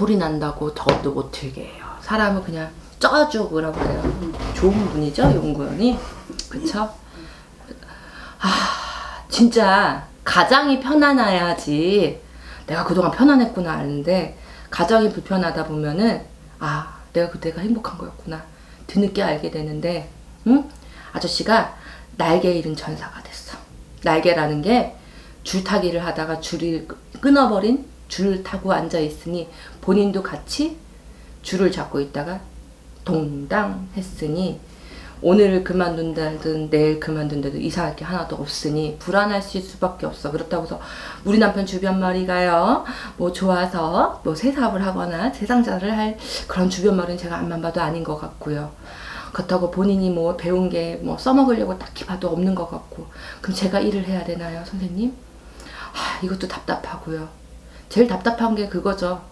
소리 난다고 더도 못 틀게 해요. 사람을 그냥 쪄주고라고 해요. 좋은 분이죠, 연구원이. 그쵸? 진짜 가장이 편안해야지 내가 그동안 편안했구나 아는데, 가장이 불편하다 보면은 내가 그때가 행복한 거였구나 뒤늦게 알게 되는데, 아저씨가 날개 잃은 전사가 됐어. 날개라는 게 줄타기를 하다가 줄이 끊어버린, 줄 타고 앉아 있으니 본인도 같이 줄을 잡고 있다가 동당 했으니, 오늘 그만둔다든 내일 그만둔다든 이상할 게 하나도 없으니 불안하실 수밖에 없어. 그렇다고 해서 우리 남편 주변 머리가요 뭐 좋아서 뭐 새 사업을 하거나 세상자를 할 그런 주변 머리는 제가 앞만 봐도 아닌 것 같고요. 그렇다고 본인이 뭐 배운 게 뭐 써먹으려고 딱히 봐도 없는 것 같고. 그럼 제가 일을 해야 되나요, 선생님? 이것도 답답하고요. 제일 답답한 게 그거죠.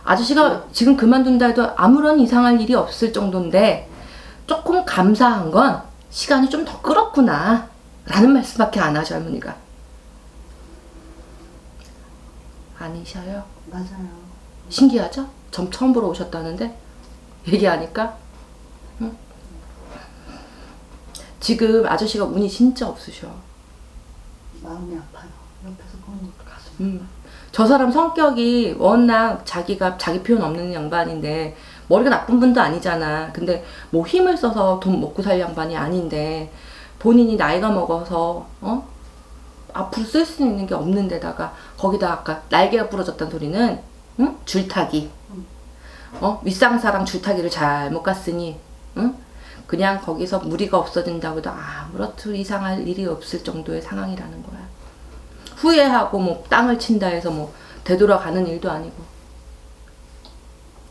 아저씨가 지금 그만둔다 해도 아무런 이상할 일이 없을 정도인데, 조금 감사한 건 시간이 좀 더 끌었구나 라는 말씀밖에 안 하죠, 할머니가. 아니셔요? 맞아요. 신기하죠? 전 처음 보러 오셨다는데 얘기하니까. 응? 지금 아저씨가 운이 진짜 없으셔. 마음이 아파요. 옆에서 보는 가슴. 저 사람 성격이 워낙 자기가 자기 표현 없는 양반인데, 머리가 나쁜 분도 아니잖아. 근데 뭐 힘을 써서 돈 먹고 살 양반이 아닌데, 본인이 나이가 먹어서 앞으로 쓸 수 있는 게 없는 데다가 거기다 아까 날개가 부러졌다는 소리는 줄타기. 윗상사랑 줄타기를 잘못 갔으니 그냥 거기서 무리가 없어진다고 해도 아무렇도 이상할 일이 없을 정도의 상황이라는 거야. 후회하고 뭐 땅을 친다 해서 뭐 되돌아가는 일도 아니고.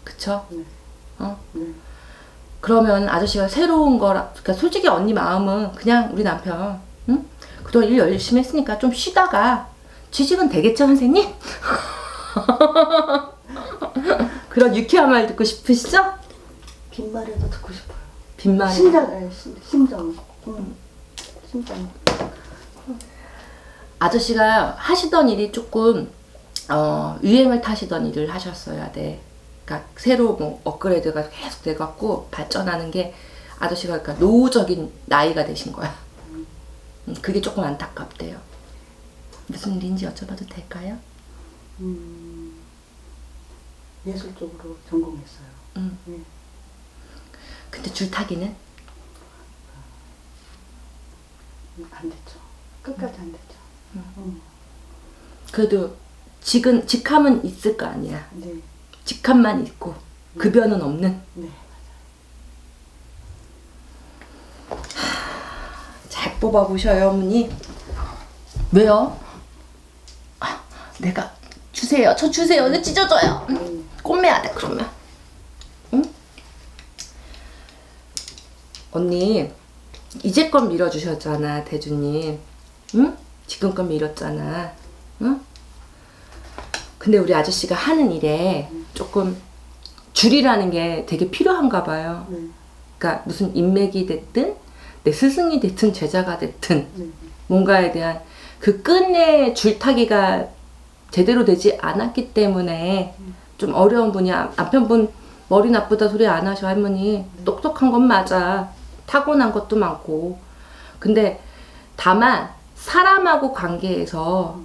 그쵸? 네. 그러면 아저씨가 새로운 거라, 그러니까 솔직히 언니 마음은 그냥 우리 남편 그동안 일 열심히 했으니까 좀 쉬다가 취직은 되겠죠, 선생님? 그런 유쾌한 말 듣고 싶으시죠? 빈말에도 듣고 싶어요. 빈말. 심장. 심장. 아저씨가 하시던 일이 조금 유행을 타시던 일을 하셨어야 돼. 그러니까 새로 뭐 업그레이드가 계속 돼갖고 발전하는 게, 아저씨가 그러니까 노후적인 나이가 되신 거야. 그게 조금 안타깝대요. 무슨 일인지 여쭤봐도 될까요? 예술 쪽으로 전공했어요. 네. 근데 줄타기는? 안 됐죠. 끝까지 안 됐죠. 그래도 직함은 있을 거 아니야. 네. 직함만 있고 급여는 없는. 네. 잘 뽑아보셔요, 어머니. 왜요? 내가 주세요. 저 주세요. 내 찢어져요. 꼼매야 돼, 그러면. 응? 언니, 이제껏 밀어주셨잖아, 대주님. 응? 지금껏 밀었잖아. 응? 근데 우리 아저씨가 하는 일에 조금 줄이라는 게 되게 필요한가 봐요. 그러니까 무슨 인맥이 됐든 내 스승이 됐든 제자가 됐든 뭔가에 대한 그 끈의 줄타기가 제대로 되지 않았기 때문에 좀 어려운 분이야. 남편분 머리 나쁘다 소리 안 하셔, 할머니. 똑똑한 건 맞아. 타고난 것도 많고. 근데 다만 사람하고 관계에서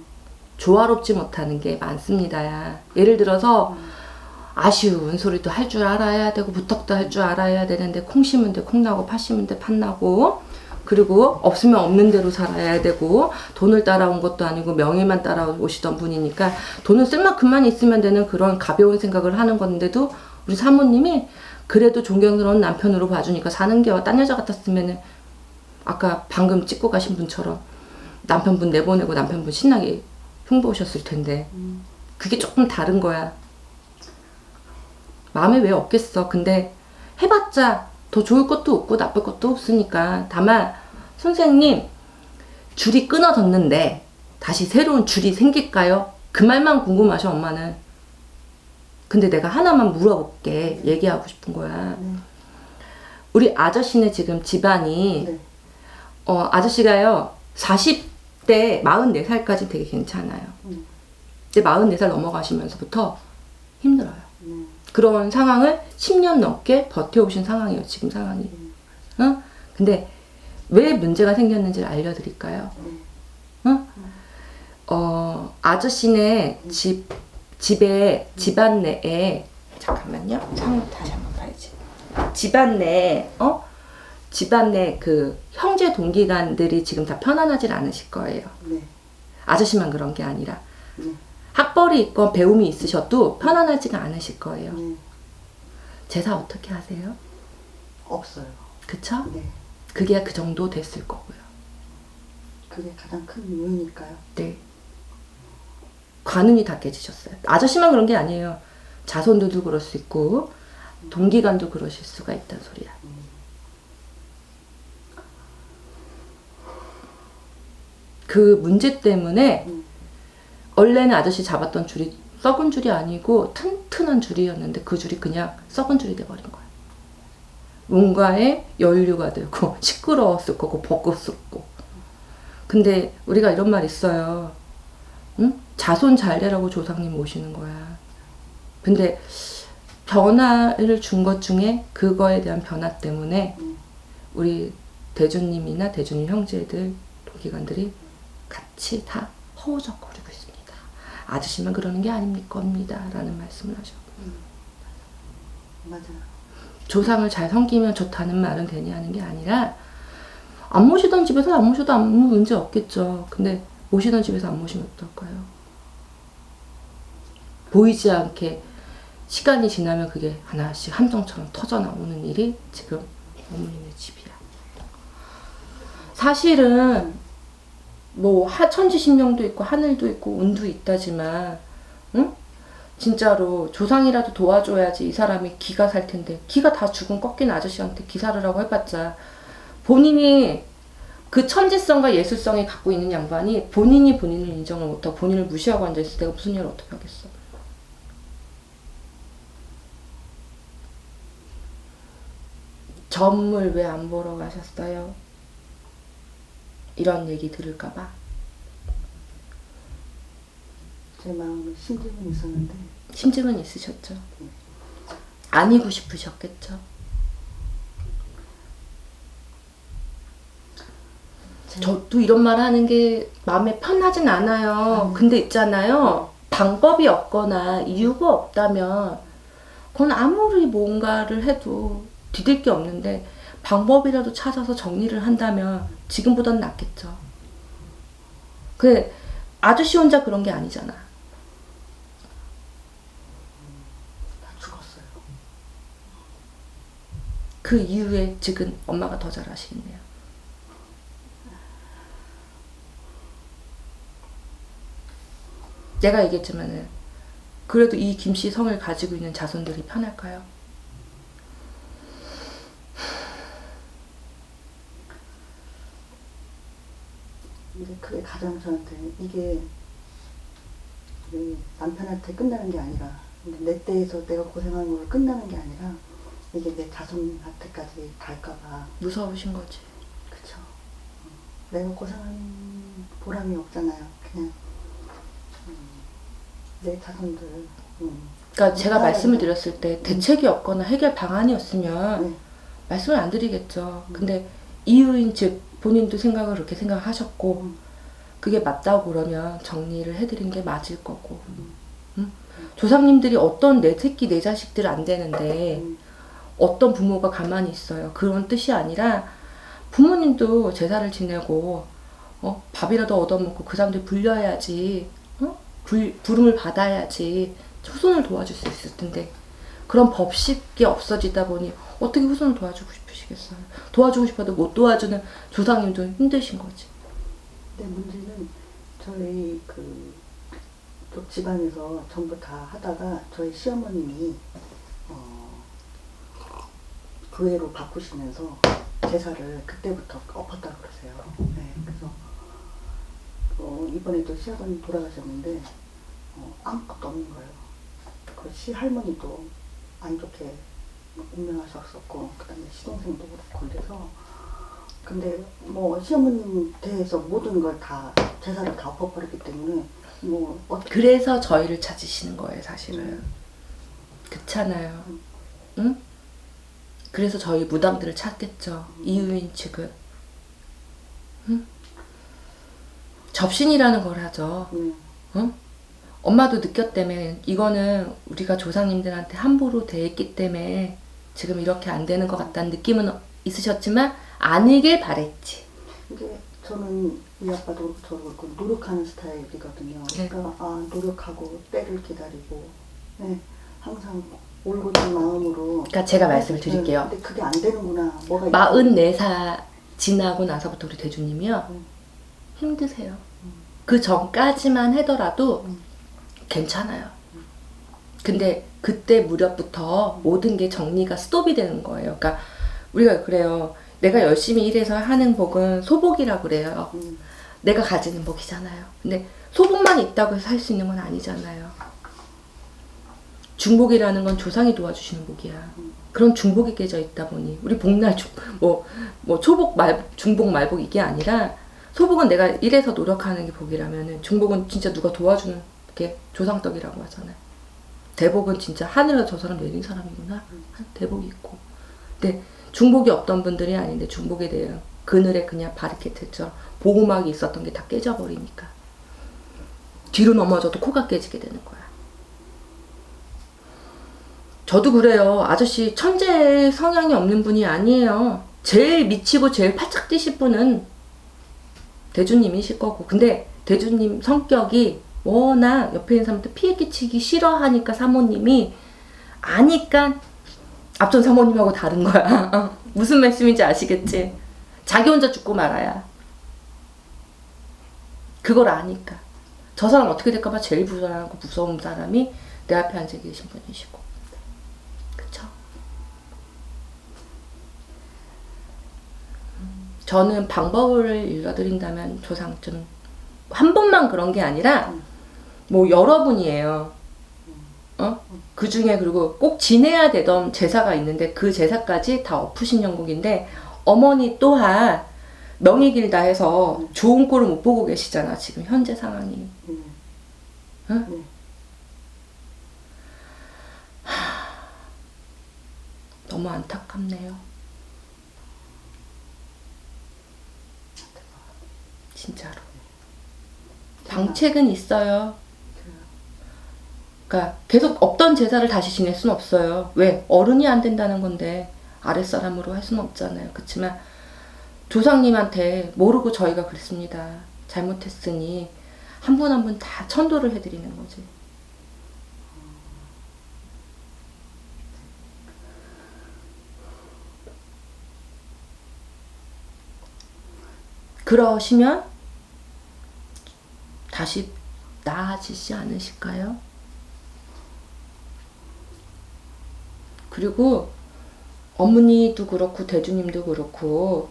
조화롭지 못하는 게 많습니다. 예를 들어서 아쉬운 소리도 할 줄 알아야 되고, 부탁도 할 줄 알아야 되는데, 콩 심은 데 콩 나고 팥 심은 데 팥 나고, 그리고 없으면 없는 대로 살아야 되고, 돈을 따라온 것도 아니고 명예만 따라오시던 분이니까 돈을 쓸 만큼만 있으면 되는 그런 가벼운 생각을 하는 건데도, 우리 사모님이 그래도 존경스러운 남편으로 봐주니까 사는 게, 딴 여자 같았으면은 아까 방금 찍고 가신 분처럼 남편분 내보내고 남편분 신나게 흉보셨을 텐데, 그게 조금 다른 거야. 마음에 왜 없겠어. 근데 해봤자 더 좋을 것도 없고 나쁠 것도 없으니까. 다만 선생님, 줄이 끊어졌는데 다시 새로운 줄이 생길까요? 그 말만 궁금하셔, 엄마는. 근데 내가 하나만 물어볼게. 얘기하고 싶은 거야. 우리 아저씨네 지금 집안이 아저씨가요 40대 44살까지 되게 괜찮아요. 근데 44살 넘어가시면서부터 힘들어요. 그런 상황을 10년 넘게 버텨오신 상황이에요. 지금 상황이. 어? 근데 왜 문제가 생겼는지를 알려드릴까요? 아저씨네 집안 내에 잠깐만요. 창문 다시 한번 봐야지. 집안 내에 집안 내 그 형제 동기간들이 지금 다 편안하질 않으실 거예요. 네. 아저씨만 그런 게 아니라 네. 학벌이 있건 배움이 있으셔도 편안하지가 않으실 거예요. 네. 제사 어떻게 하세요? 없어요. 그쵸? 네. 그게 그 정도 됐을 거고요. 그게 가장 큰 요인일까요? 네. 관운이 다 깨지셨어요. 아저씨만 그런 게 아니에요. 자손들도 그럴 수 있고 동기간도 그러실 수가 있다는 소리야. 그 문제 때문에 원래는 아저씨 잡았던 줄이 썩은 줄이 아니고 튼튼한 줄이었는데 그 줄이 그냥 썩은 줄이 돼버린 거야. 뭔가에 연류가 되고 시끄러웠을 거고 벚꽃었고. 근데 우리가 이런 말 있어요. 응? 자손 잘 되라고 조상님 모시는 거야. 근데 변화를 준 것 중에 그거에 대한 변화 때문에 우리 대주님이나 대주님 형제들 동기간들이 같이 다 허우적거리고 있습니다. 아저씨만 그러는 게 겁니다. 라는 말씀을 하셨고. 맞아요. 조상을 잘 섬기면 좋다는 말은 되냐 하는 게 아니라 안 모시던 집에서 안 모셔도 아무 문제 없겠죠. 근데 모시던 집에서 안 모시면 어떨까요? 보이지 않게 시간이 지나면 그게 하나씩 함정처럼 터져 나오는 일이 지금 어머님의 집이야. 사실은 뭐 천지신명도 있고 하늘도 있고 운도 있다지만 응? 진짜로 조상이라도 도와줘야지 이 사람이 기가 살 텐데 기가 다 죽은 꺾인 아저씨한테 기사르라고 해봤자 본인이 그 천지성과 예술성이 갖고 있는 양반이 본인이 본인을 인정을 못하고 본인을 무시하고 앉아있을 때가 무슨 일을 어떻게 하겠어. 점을 왜 안 보러 가셨어요? 이런 얘기 들을까봐. 제 마음에 심증은 있었는데. 심증은 있으셨죠? 아니고 싶으셨겠죠? 저도 이런 말 하는 게 마음에 편하진 않아요. 근데 있잖아요. 방법이 없거나 이유가 없다면 그건 아무리 뭔가를 해도 디딜 게 없는데 방법이라도 찾아서 정리를 한다면 지금보단 낫겠죠. 그 아저씨 혼자 그런 게 아니잖아. 다 죽었어요. 그 이후에 지금 엄마가 더 잘 아시겠네요. 내가 얘기했지만은 그래도 이 김씨 성을 가지고 있는 자손들이 편할까요? 근데 그게 가장 저한테 이게 남편한테 끝나는 게 아니라 내 때에서 내가 고생하는 걸 끝나는 게 아니라 이게 내 자손한테까지 갈까봐 무서우신 거지. 그쵸. 내가 고생한 보람이 없잖아요. 그냥 내 자손들. 그러니까 제가 말씀을 드렸을 때 대책이 없거나 해결 방안이었으면 말씀을 안 드리겠죠. 근데 이유인 즉 본인도 생각을 그렇게 생각하셨고 그게 맞다고 그러면 정리를 해드린 게 맞을 거고. 응? 조상님들이 어떤 내 새끼 내 자식들 안 되는데 어떤 부모가 가만히 있어요. 그런 뜻이 아니라 부모님도 제사를 지내고 밥이라도 얻어먹고 그 사람들 불려야지 부름을 받아야지 후손을 도와줄 수 있을 텐데 그런 법식이 없어지다 보니 어떻게 후손을 도와주고 싶으시겠어요. 도와주고 싶어도 못 도와주는 조상님도 힘드신 거지. 근데 문제는 저희 그쪽 집안에서 전부 다 하다가 저희 시어머님이 교회로 바꾸시면서 제사를 그때부터 엎었다고 그러세요. 네, 그래서 이번에도 시아버님 돌아가셨는데 아무것도 없는 거예요. 그 시할머니도 안 좋게 운명하셨었고 그다음에 시동생도 그렇고 이래서 근데 뭐 시어머님 대해서 모든 걸 다 제사를 다 엎어버렸기 때문에 뭐 그래서 저희를 찾으시는 거예요, 사실은. 그렇잖아요. 응? 그래서 저희 무당들을 찾겠죠. 이유인 측은. 응? 접신이라는 걸 하죠. 응? 엄마도 느꼈다며 이거는 우리가 조상님들한테 함부로 대했기 때문에 지금 이렇게 안 되는 것 같다는 느낌은 있으셨지만 아니길 바랬지. 이게 저는 이 아빠도 그렇고 저도 그렇고 노력하는 스타일이거든요. 네. 그러니까 노력하고 때를 기다리고 네, 항상 올곧은 마음으로. 그러니까 제가 말씀을 드릴게요. 근데 그게 안 되는구나. 뭐가 44살 지나고 나서부터 우리 대주님이요. 힘드세요. 그 전까지만 하더라도 괜찮아요. 근데 그때 무렵부터 모든 게 정리가 스톱이 되는 거예요. 그러니까 우리가 그래요. 내가 열심히 일해서 하는 복은 소복이라고 그래요. 내가 가지는 복이잖아요. 근데 소복만 있다고 해서 살 수 있는 건 아니잖아요. 중복이라는 건 조상이 도와주시는 복이야. 그런 중복이 깨져 있다 보니 우리 복날 뭐 초복 중복 말복 이게 아니라 소복은 내가 일해서 노력하는 게 복이라면은 중복은 진짜 누가 도와주는 게 조상덕이라고 하잖아요. 대복은 진짜 하늘에서 저 사람 내린 사람이구나. 대복이 있고. 근데 중복이 없던 분들이 아닌데 중복에 대한 그늘에 그냥 바리케트처럼 보호막이 있었던 게 다 깨져버리니까 뒤로 넘어져도 코가 깨지게 되는 거야. 저도 그래요. 아저씨 천재 성향이 없는 분이 아니에요. 제일 미치고 제일 팔짝 뛰실 분은 대주님이실 거고. 근데 대주님 성격이 워낙 옆에 있는 사람한테 피해 끼치기 싫어하니까 사모님이 아니까 앞전 사모님하고 다른 거야. 무슨 말씀인지 아시겠지? 자기 혼자 죽고 말아야. 그걸 아니까. 저 사람 어떻게 될까봐 제일 불안하고 무서운 사람이 내 앞에 앉아 계신 분이시고. 그쵸? 저는 방법을 일러드린다면 조상 좀 한 번만 그런 게 아니라 뭐 여러분이에요. 그 중에 그리고 꼭 지내야 되던 제사가 있는데 그 제사까지 다 엎으신 영국인데 어머니 또한 명이 길다 해서 좋은 꼴을 못 보고 계시잖아 지금 현재 상황이. 응? 너무 안타깝네요. 진짜로. 방책은 있어요. 그러니까 계속 없던 제사를 다시 지낼 수는 없어요. 왜? 어른이 안 된다는 건데 아랫사람으로 할 수는 없잖아요. 그렇지만 조상님한테 모르고 저희가 그랬습니다. 잘못했으니 한 분 한 분 다 천도를 해드리는 거지. 그러시면 다시 나아지지 않으실까요? 그리고 어머니도 그렇고 대주님도 그렇고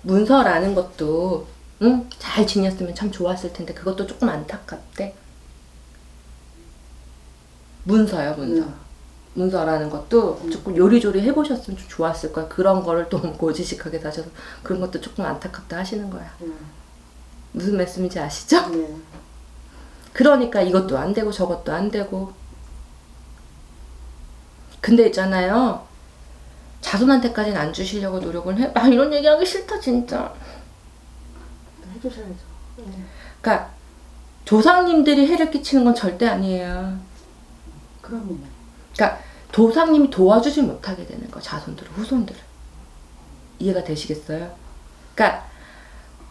문서라는 것도 잘 지녔으면 참 좋았을 텐데 그것도 조금 안타깝대. 문서요, 문서. 문서라는 것도 조금 요리조리 해보셨으면 좀 좋았을 거야. 그런 거를 또 고지식하게 다셔서 그런 것도 조금 안타깝다 하시는 거야. 무슨 말씀인지 아시죠? 네. 그러니까 이것도 안 되고 저것도 안 되고. 근데 있잖아요. 자손한테까지는 안 주시려고 노력을 해. 이런 얘기하기 싫다 진짜. 해주셔야죠. 그러니까 조상님들이 해를 끼치는 건 절대 아니에요. 그럼요. 그러니까 조상님이 도와주지 못하게 되는 거 자손들을 후손들을. 이해가 되시겠어요? 그러니까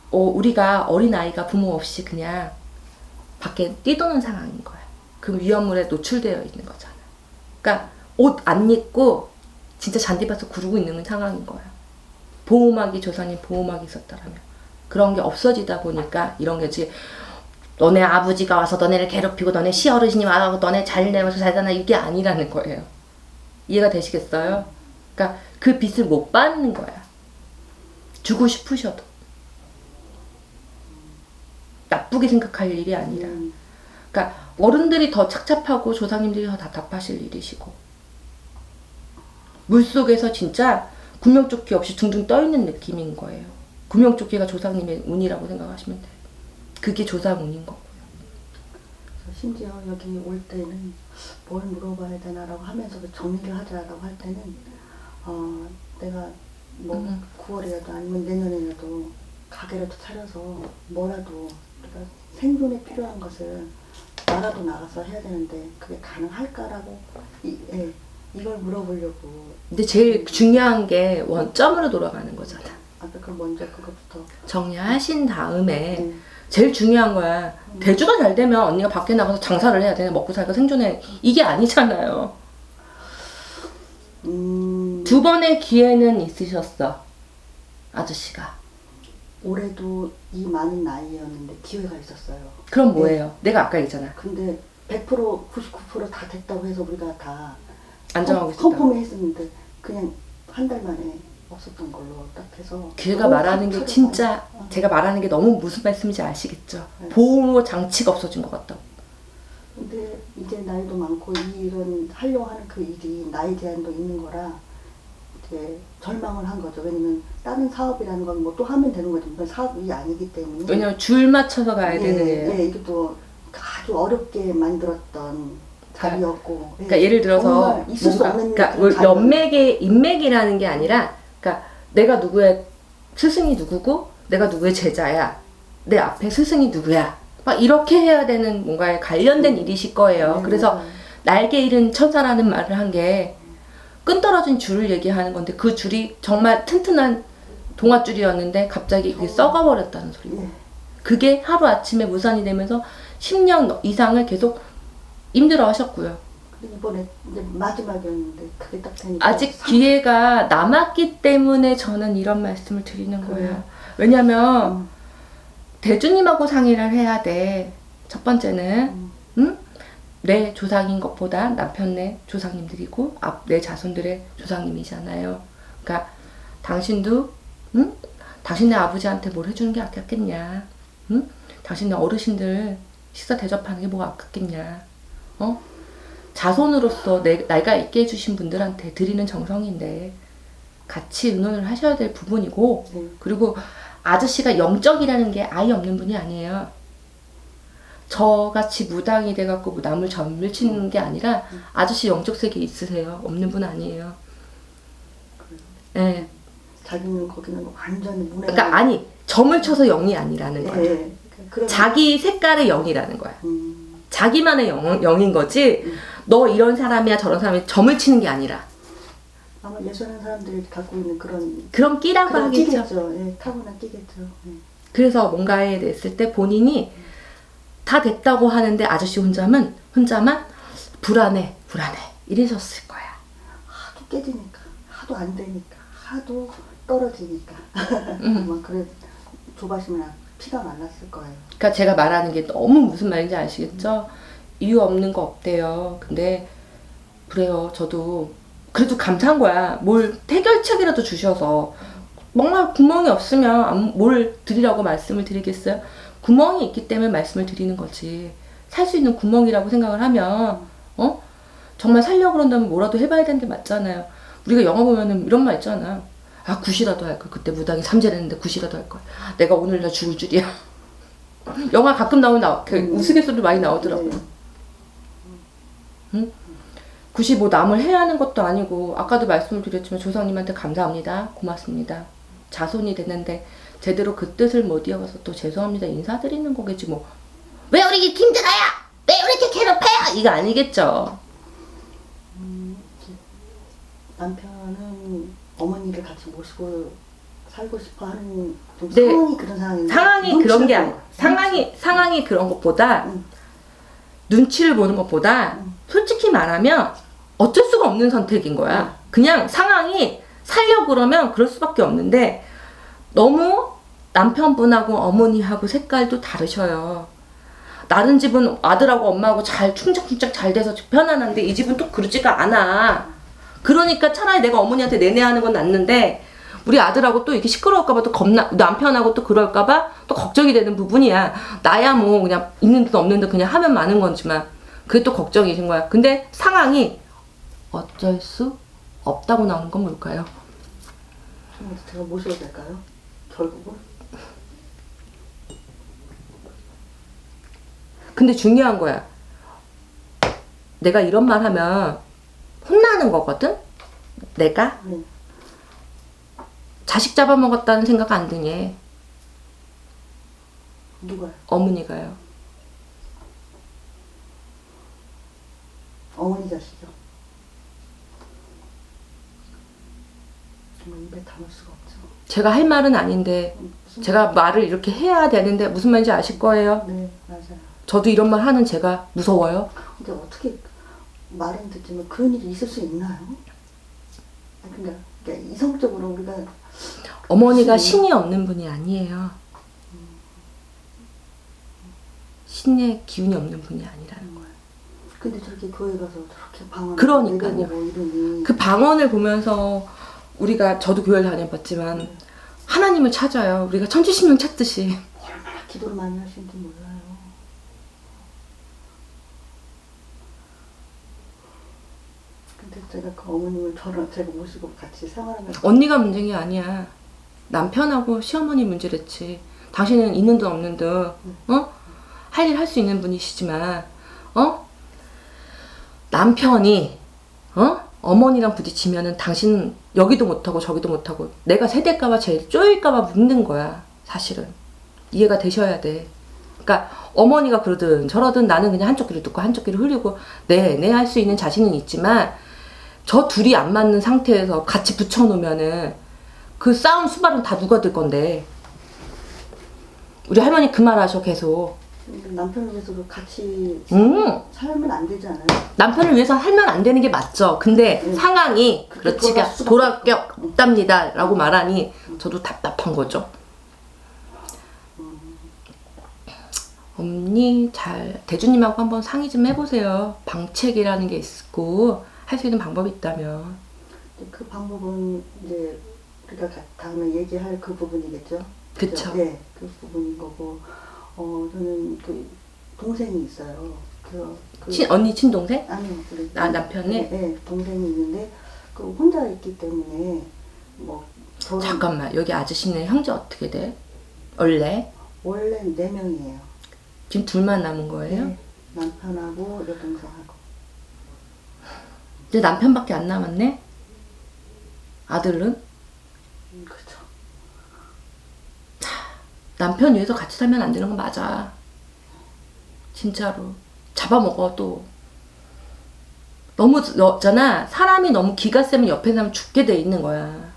우리가 어린아이가 부모 없이 그냥 밖에 뛰도는 상황인 거야. 그 위험물에 노출되어 있는 거잖아. 그러니까 옷 안 입고 진짜 잔디밭에서 구르고 있는 상황인 거야. 보호막이 조상님 보호막이 있었다라면. 그런 게 없어지다 보니까 이런 게지. 너네 아버지가 와서 너네를 괴롭히고 너네 시어르신이 와서 너네 잘 내면서 살잖아. 이게 아니라는 거예요. 이해가 되시겠어요? 그러니까 그 빚을 못 받는 거야. 주고 싶으셔도. 나쁘게 생각할 일이 아니라. 그러니까 어른들이 더 착잡하고 조상님들이 더 답답하실 일이시고. 물속에서 진짜 구명조끼 없이 둥둥 떠있는 느낌인 거예요. 구명조끼가 조상님의 운이라고 생각하시면 돼요. 그게 조상 운인 거고요. 심지어 여기 올 때는 뭘 물어봐야 되나라고 하면서 정리를 하자라고 할 때는 내가 뭐 9월이라도 아니면 내년에라도 가게라도 차려서 뭐라도 내가 생존에 필요한 것을 나라도 나가서 해야 되는데 그게 가능할까라고 이걸 물어보려고. 근데 제일 중요한 게 원점으로 돌아가는 거잖아. 아까 그 먼저 그것부터 정리하신 다음에 제일 중요한 거야. 대주가 잘 되면 언니가 밖에 나가서 장사를 해야 되나 먹고 살고 생존해. 이게 아니잖아요. 두 번의 기회는 있으셨어. 아저씨가. 올해도 이 많은 나이였는데 기회가 있었어요. 그럼 뭐예요? 내가 아까 얘기했잖아. 근데 100% 99%다 됐다고 해서 우리가 다 안정하고 있었다. 컨펌을 했었는데 그냥 한 달 만에 없었던 걸로 딱 해서. 걔가 말하는 게 진짜 제가 말하는 게 너무 무슨 말씀인지 아시겠죠? 보호 장치가 없어진 것 같다고. 근데 이제 나이도 많고 이 일은 하려고 하는 그 일이 나이 제한도 있는 거라 이제 절망을 한 거죠. 왜냐면 다른 사업이라는 건 뭐 또 하면 되는 거지. 이건 사업이 아니기 때문에. 왜냐면 줄 맞춰서 가야 되는 애예요. 이게 또 아주 어렵게 만들었던 자리였고. 그러니까 예를 들어서 있을 수 없는 그러니까 연맥의 인맥이라는 게 아니라, 그러니까 내가 누구의 스승이 누구고 내가 누구의 제자야. 내 앞에 스승이 누구야. 막 이렇게 해야 되는 뭔가에 관련된 일이실 거예요. 그래서 날개 잃은 천사라는 말을 한 게 끈 떨어진 줄을 얘기하는 건데 그 줄이 정말 튼튼한 동아줄이었는데 갑자기 그게 썩어버렸다는 소리고. 그게 하루아침에 무산이 되면서 10년 이상을 계속 힘들어 하셨고요. 이번에 이제 마지막이었는데 그게 딱 되니까 아직 기회가 남았기 때문에 저는 이런 말씀을 드리는 거예요. 왜냐면 대주님하고 상의를 해야 돼. 첫 번째는 응? 내 조상인 것보다 남편네 조상님들이고 내 자손들의 조상님이잖아요. 그러니까 당신도 응? 당신네 아버지한테 뭘 해주는 게 아깝겠냐. 응? 당신네 어르신들 식사 대접하는 게 뭐가 아깝겠냐. 자손으로서 내가 있게 해주신 분들한테 드리는 정성인데 같이 의논을 하셔야 될 부분이고, 그리고 아저씨가 영적이라는 게 아예 없는 분이 아니에요. 저같이 무당이 돼갖고 남을 점을 치는 게 아니라 아저씨 영적 세계 있으세요. 없는 분 아니에요. 예. 자기는 거기는 완전히 문외. 그러니까 아니 점을 쳐서 영이 아니라는 거야. 자기 색깔의 영이라는 거야. 자기만의 영인 거지. 너 이런 사람이야 저런 사람이 점을 치는 게 아니라. 아마 예수하는 사람들이 갖고 있는 그런 끼라고 하겠죠. 끼겠죠. 타고난 끼겠죠. 그래서 뭔가에 냈을 때 본인이 다 됐다고 하는데 아저씨 혼자만 불안해 이러셨을 거야. 하도 깨지니까, 하도 안 되니까, 하도 떨어지니까. 막 그래 조바심이나 피가 말랐을 거예요. 그러니까 제가 말하는 게 너무 무슨 말인지 아시겠죠? 이유 없는 거 없대요. 근데 그래요. 저도 그래도 감사한 거야. 뭘 해결책이라도 주셔서. 정말 구멍이 없으면 뭘 드리라고 말씀을 드리겠어요? 구멍이 있기 때문에 말씀을 드리는 거지. 살 수 있는 구멍이라고 생각을 하면 정말 살려고 그런다면 뭐라도 해봐야 되는 게 맞잖아요. 우리가 영화 보면은 이런 말 있잖아. 아 굿이라도 할 걸. 그때 무당이 삼재랬는데 굿이라도 할 걸. 내가 오늘날 죽을 줄이야. 영화 가끔 나오면 우스갯소리도 많이 나오더라고요. 응? 굿이 뭐 남을 해야 하는 것도 아니고, 아까도 말씀을 드렸지만 조상님한테 감사합니다. 고맙습니다. 자손이 됐는데 제대로 그 뜻을 못 이어가서 또 죄송합니다 인사드리는 거겠지 뭐. 왜 우리 힘들어요? 왜 이렇게 괴롭혀요? 이거 아니겠죠. 남편은 어머니를 같이 모시고 살고 싶어하는 좀 네. 상황이 그런 상황인데 상황이 그런 게 아니야. 상황이 그런 것보다 눈치를 보는 것보다 솔직히 말하면 어쩔 수가 없는 선택인 거야. 그냥 상황이 살려고 그러면 그럴 수밖에 없는데 너무 남편분하고 어머니하고 색깔도 다르셔요. 다른 집은 아들하고 엄마하고 잘 충짝충짝 잘 돼서 편안한데 이 집은 또 그러지가 않아. 그러니까 차라리 내가 어머니한테 내내하는 건 낫는데 우리 아들하고 또 이렇게 시끄러울까봐 또 남편하고 또 그럴까봐 또 걱정이 되는 부분이야. 나야 뭐 그냥 있는 듯 없는 듯 그냥 하면 많은 거지만 그게 또 걱정이신 거야. 근데 상황이 어쩔 수 없다고 나오는 건 뭘까요? 제가 모셔도 될까요? 결국은? 근데 중요한 거야. 내가 이런 말 하면 혼나는 거거든? 내가? 네. 자식 잡아먹었다는 생각 안 드니? 누가요? 어머니가요. 어머니 자식이요. 정말 입에 담을 수가 없죠. 제가 할 말은 아닌데 무슨 제가 말을 이렇게 해야 되는데 무슨 말인지 아실 거예요? 네, 맞아요. 저도 이런 말 하는 제가 무서워요. 근데 어떻게 말은 듣지만 그런 일이 있을 수 있나요? 그러니까 이성적으로 우리가 어머니가 글쎄요. 신이 없는 분이 아니에요. 신의 기운이 없는 분이 아니라는 거예요. 근데 저렇게 교회 가서 저렇게 방언을 그러니까요. 내려보고 이러니 그 방언을 보면서 우리가 저도 교회를 다녀봤지만 하나님을 찾아요. 우리가 천지신명 찾듯이. 얼마나 기도를 많이 하시는지 몰라요. 근데 제가 그 어머님을 제가 모시고 같이 생활하면서 언니가 문제인 게 아니야. 남편하고 시어머니 문제랬지. 당신은 있는 듯 없는 듯, 할 일 할 수 있는 분이시지만, 남편이, 어머니랑 부딪히면은 당신은 여기도 못하고 저기도 못하고 내가 세댈까봐 제일 쪼일까봐 묻는 거야. 사실은. 이해가 되셔야 돼. 그러니까 어머니가 그러든 저러든 나는 그냥 한쪽 귀를 듣고 한쪽 귀를 흐리고 내 할 수 있는 자신은 있지만 저 둘이 안 맞는 상태에서 같이 붙여놓으면은 그 싸움 수발은 다 누가 들 건데. 우리 할머니 그 말 하셔 계속. 근데 남편을 위해서도 같이 음. 살면 안 되지 않아요? 남편을 위해서 하면 안 되는 게 맞죠. 근데 상황이 그게 그렇지가 돌아갈 게 없답니다 라고 말하니 저도 답답한 거죠. 언니 대주님하고 한번 상의 좀 해보세요. 방책이라는 게 있고 할 수 있는 방법이 있다면. 그 방법은 이제 우리가 다음에 얘기할 그 부분이겠죠? 그쵸. 네, 그 부분인 거고 저는 그 동생이 있어요. 언니 친동생? 아니요. 남편이? 네, 동생이 있는데 그 혼자 있기 때문에 뭐 잠깐만, 여기 아저씨는 형제 어떻게 돼? 원래 4명이에요. 지금 둘만 남은 거예요? 네, 남편하고 여동생하고. 이제 남편밖에 안 남았네? 아들은? 그렇죠. 남편 위해서 같이 살면 안 되는 건 맞아. 진짜로. 잡아먹어 또. 너무 있잖아. 사람이 너무 기가 세면 옆에 사람 죽게 돼 있는 거야.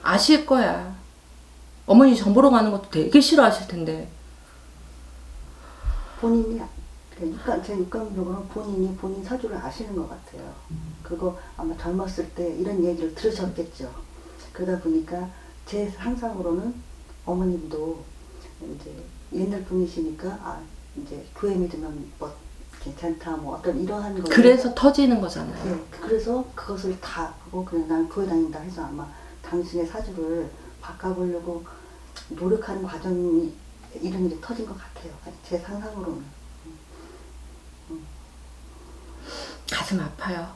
아실 거야. 어머니 전 보러 가는 것도 되게 싫어하실 텐데. 본인이 그러니까 제 육감적으로 본인 사주를 아시는 것 같아요. 그거 아마 젊었을 때 이런 얘기를 들으셨겠죠. 그러다 보니까 제 상상으로는 어머님도 이제 옛날 분이시니까 이제 교회 믿으면 뭐 괜찮다 뭐 어떤 이러한 거. 그래서 터지는 거잖아요. 네, 그래서 그것을 다 하고 그냥 난 교회 다닌다 해서 아마 당신의 사주를 바꿔보려고 노력하는 과정이 이런 일이 터진 것 같아요. 제 상상으로는. 가슴 아파요.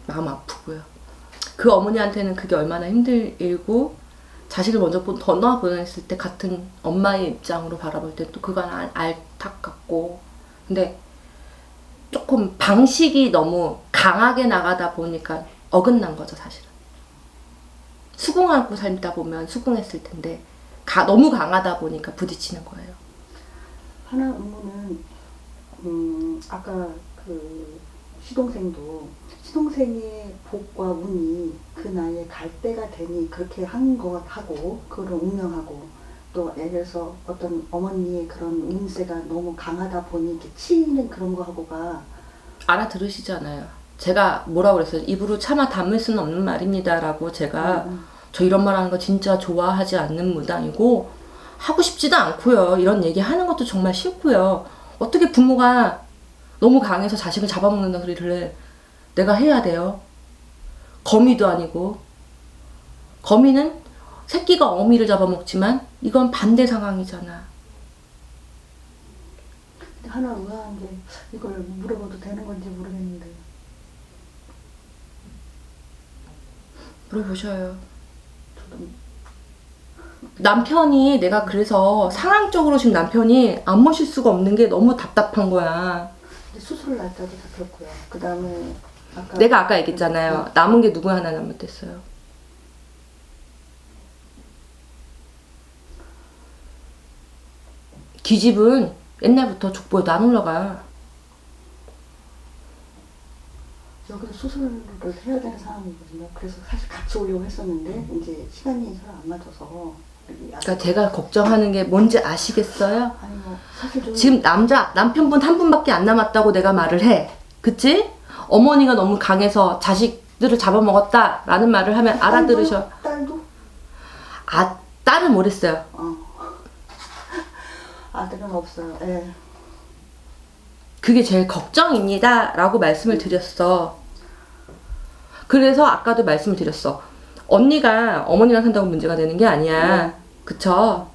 마음 아프고요. 그 어머니한테는 그게 얼마나 힘들고 자식을 먼저 더 보냈을 때 같은 엄마의 입장으로 바라볼 때 또 그건 안타깝고. 근데 조금 방식이 너무 강하게 나가다 보니까 어긋난 거죠, 사실은. 수긍하고 살다 보면 수긍했을 텐데 너무 강하다 보니까 부딪히는 거예요. 하나 의문은 아까 그 시동생의 복과 운이 그 나이에 갈 때가 되니 그렇게 한 것 하고 그거를 운명하고 또 예를 들어서 어떤 어머니의 그런 운세가 너무 강하다 보니 이렇게 치이는 그런 거 하고가 알아들으시잖아요. 제가 뭐라고 그랬어요? 입으로 차마 담을 수는 없는 말입니다 라고 제가 저 이런 말 하는 거 진짜 좋아하지 않는 무당이고 하고 싶지도 않고요. 이런 얘기 하는 것도 정말 싫고요. 어떻게 부모가 너무 강해서 자식을 잡아먹는다 소리를 내가 해야 돼요? 거미도 아니고. 거미는 새끼가 어미를 잡아먹지만 이건 반대 상황이잖아. 근데 하나 의아한 게 이걸 물어봐도 되는 건지 모르겠는데 물어보셔요. 저도 남편이 내가 그래서 상황적으로 지금 남편이 안 모실 수가 없는 게 너무 답답한 거야. 근데 수술 날짜도 잡혔고요. 그 다음에 내가 아까 얘기했잖아요. 남은 게 누구 하나 남았댔어요. 기집은 옛날부터 족보에 안 올라가. 여기서 수술을 해야 되는 상황이거든요. 그래서 사실 같이 오려고 했었는데 이제 시간이 잘 안 맞아서. 그러니까 제가 걱정하는 게 뭔지 아시겠어요? 아니 뭐 사실 좀 지금 남편분 한 분밖에 안 남았다고 내가 말을 해. 그치? 어머니가 너무 강해서 자식들을 잡아먹었다라는 말을 하면 알아들으셔. 딸도? 딸은 뭐랬어요? 아들은 없어요. 예. 그게 제일 걱정입니다 라고 말씀을 드렸어. 그래서 아까도 말씀을 드렸어. 언니가 어머니랑 산다고 문제가 되는 게 아니야. 네. 그쵸?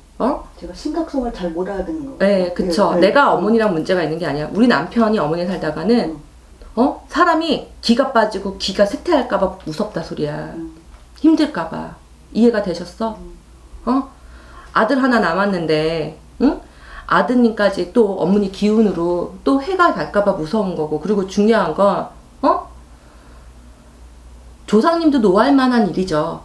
제가 심각성을 잘 못 알아듣는 거. 네, 그쵸. 네. 내가 어머니랑 문제가 있는 게 아니야. 우리 남편이 어머니 살다가는 사람이 기가 빠지고 기가 쇠퇴할까봐 무섭다 소리야. 힘들까봐. 이해가 되셨어? 아들 하나 남았는데, 응? 아드님까지 또 어머니 기운으로 또 해가 갈까봐 무서운 거고. 그리고 중요한 건, 조상님도 노할 만한 일이죠.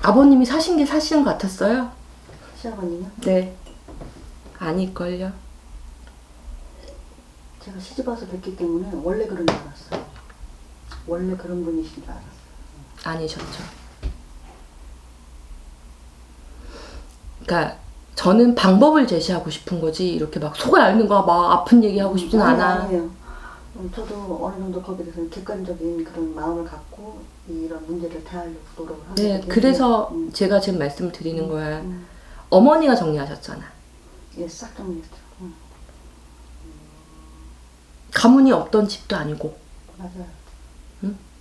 아버님이 사신 게 사시는 것 같았어요? 시아버님요? 네. 아닐걸요. 제가 시집 와서 뵙기 때문에 원래 그런 줄 알았어요. 원래 그런 분이신 줄 알았어요. 아니셨죠. 그러니까 저는 방법을 제시하고 싶은 거지 이렇게 막 속을 앓는 거 막 아픈 얘기하고 싶진 않아. 아니에요. 저도 어느 정도 거기에 대해서 객관적인 그런 마음을 갖고 이런 문제를 대하려고 노력을 하고 네, 그래서 제가 지금 말씀을 드리는 거야. 어머니가 정리하셨잖아. 예, 싹 정리했죠. 가문이 없던 집도 아니고, 맞아요.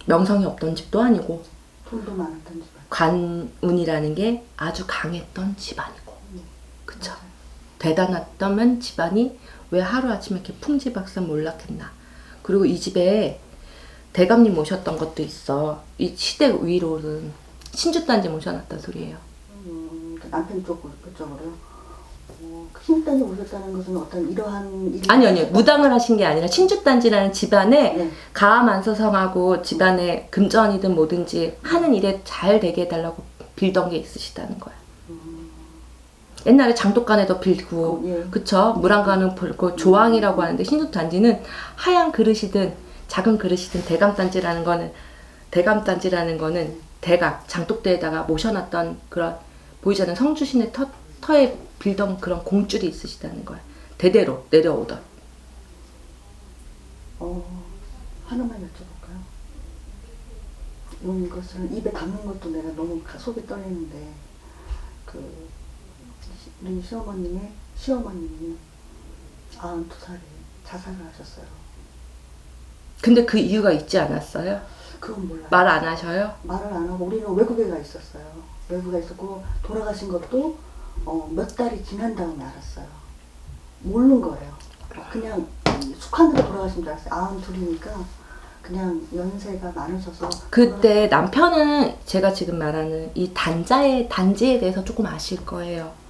명성이 없던 집도 아니고, 돈도 많았던 집안. 관운이라는 게 아주 강했던 집안이고, 그쵸? 대단했다면 집안이 왜 하루아침에 이렇게 풍지박산 몰락했나. 그리고 이 집에 대감님 모셨던 것도 있어. 이 시대 위로는 신주단지 모셔놨단 소리예요. 남편 그쪽으로요. 신주단지 모셨다는 것은 어떤 이러한 일이 아니요. 무당을 하신 게 아니라 신주단지라는 집안에 네. 가만서성하고 집안에 금전이든 뭐든지 하는 일에 잘 되게 해달라고 빌던 게 있으시다는 거야. 옛날에 장독간에도 빌고, 예. 그쵸? 물안간은 빌고, 조왕이라고 하는데, 신주단지는 하얀 그릇이든 작은 그릇이든 대감단지라는 거는 대각, 장독대에다가 모셔놨던 그런, 보이지 않는 성주신의 터에 빌던 그런 공줄이 있으시다는 거야. 대대로 내려오던. 하나만 여쭤볼까요? 이것을 입에 담는 것도 내가 너무 속이 떨리는데, 우리 시어머님이 92살에 자살을 하셨어요. 근데 그 이유가 있지 않았어요? 그건 몰라요. 말 안 하셔요? 말을 안 하고 우리는 외국에 가 있었어요. 외국에 있었고 돌아가신 것도 몇 달이 지난 다음에 알았어요. 모르는 거예요. 그냥 숙한으로 돌아가신 줄 알았어요. 92이니까 그냥 연세가 많으셔서. 그때 남편은 제가 지금 말하는 이 단지에 대해서 조금 아실 거예요.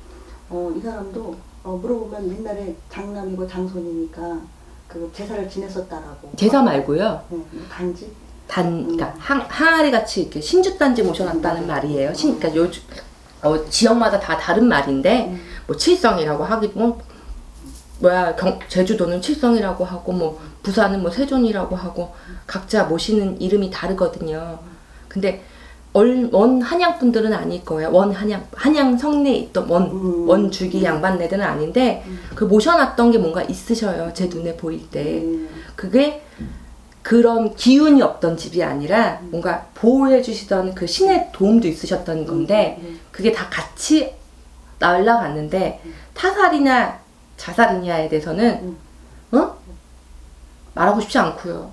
이 사람도 물어보면 옛날에 장남이고 장손이니까 그 제사를 지냈었다라고. 제사 말고요. 네, 단지. 그러니까 항아리 같이 이렇게 신주단지 모셔놨다는 말이에요. 그러니까 요즘 지역마다 다 다른 말인데 뭐 칠성이라고 하기도 제주도는 칠성이라고 하고 뭐 부산은 뭐 세존이라고 하고 각자 모시는 이름이 다르거든요. 근데 원 한양 분들은 아닐 거예요. 원 한양 성내에 있던 원주기 양반네들은 아닌데 그 모셔놨던 게 뭔가 있으셔요. 제 눈에 보일 때. 그게 그런 기운이 없던 집이 아니라 뭔가 보호해 주시던 그 신의 도움도 있으셨던 건데 그게 다 같이 날라갔는데 타살이나 자살이냐에 대해서는 말하고 싶지 않고요.